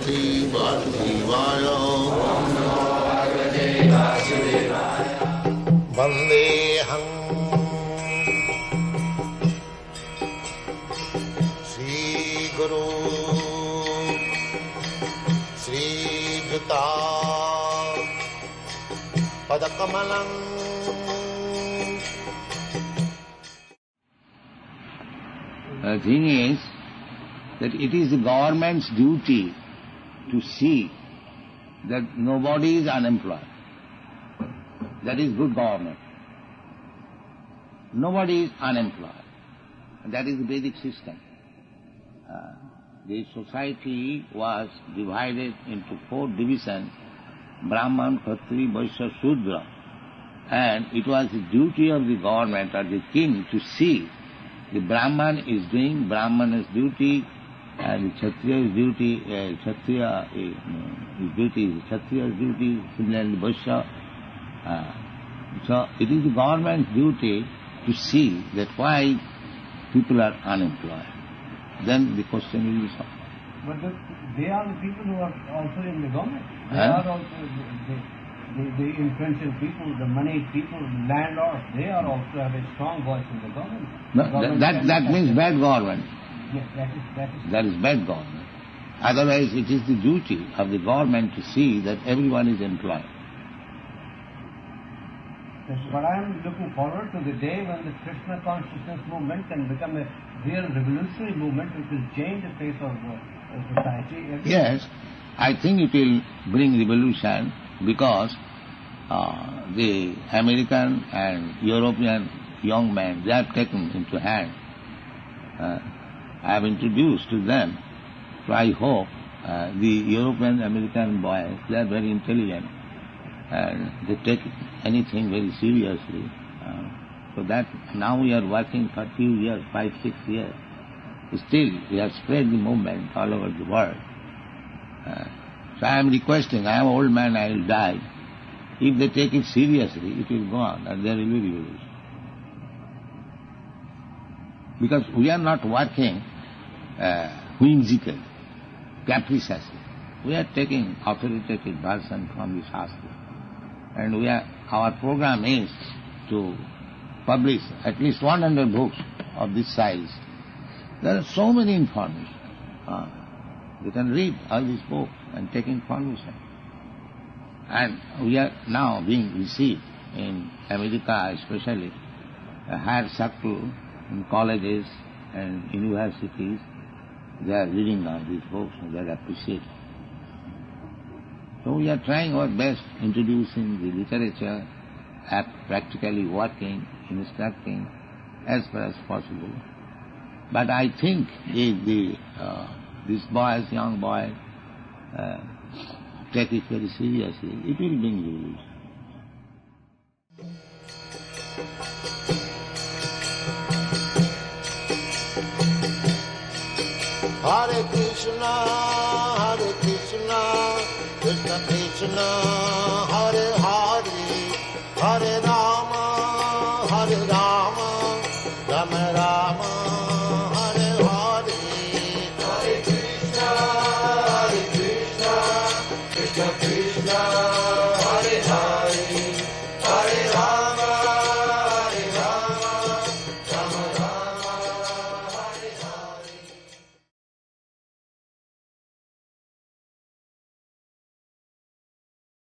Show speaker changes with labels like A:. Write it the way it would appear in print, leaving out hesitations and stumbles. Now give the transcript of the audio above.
A: Bhagavate Vasudevaya. Vandeham Sri Guru Sri Juta Padakamalam.
B: The thing is that it is the government's duty to see that nobody is unemployed. That is good government. Nobody is unemployed. That is the Vedic system. The society was divided into 4 divisions, Brahman, Khatri, Vaishya, Shudra. And it was the duty of the government or the king to see the Brahman is doing Brahman's duty, and the Kshatriya's duty, his duty is Kshatriya's duty, similarly Vaishya. So it is the government's duty to see that why people are unemployed. Then the question will be solved.
C: But they are the people who are also in the government. They are also the influential people, the money people, the landlords. They are also have a strong voice in the government.
B: No, that means bad government.
C: Yes,
B: That is bad government. Otherwise, it is the duty of the government to see that everyone is employed.
C: Yes, but I am looking forward to the day when the Krishna consciousness movement can become a real revolutionary movement which will change the face of society.
B: Yes, I think it will bring revolution because the American and European young men, they are taken into hand. I have introduced to them, so I hope the European American boys, they are very intelligent and they take anything very seriously. So that now we are working for a few years, 5-6 years. Still, we have spread the movement all over the world. So I am requesting, I am an old man, I will die. If they take it seriously, it will go on and there will be revolution. Because we are not working whimsically, capriciously. We are taking authoritative version from the Shastra. And our program is to publish at least 100 books of this size. There are so many information. You can read all these books and take information. And we are now being received in America especially, a higher circle in colleges and universities. They are reading all these books and they are appreciating. So we are trying our best introducing the literature, practically working, instructing as far as possible. But I think if these boys, young boys, take it very seriously, it will bring revolution.
A: Hare Krishna, Krishna Krishna, Hare Hare, Hare Rama.